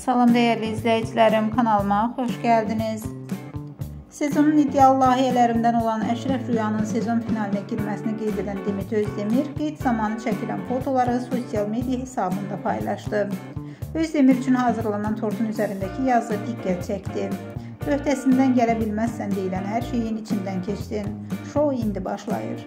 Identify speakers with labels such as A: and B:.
A: Salam dəyərli izləyicilərim, kanalıma xoş gəldiniz. Sezonun iddialı layihələrindən olan Əşrəf Rüyanın sezon finalinə girməsini qeyd edən Demet Özdemir qeyd zamanı çəkilən fotoları sosial media hesabında paylaşdı. Özdemir üçün hazırlanan tortun üzərindəki yazı diqqət çəkdi. Öhdəsindən gələ bilməzsən deyilən hər şeyin içindən keçdin. Şou indi başlayır.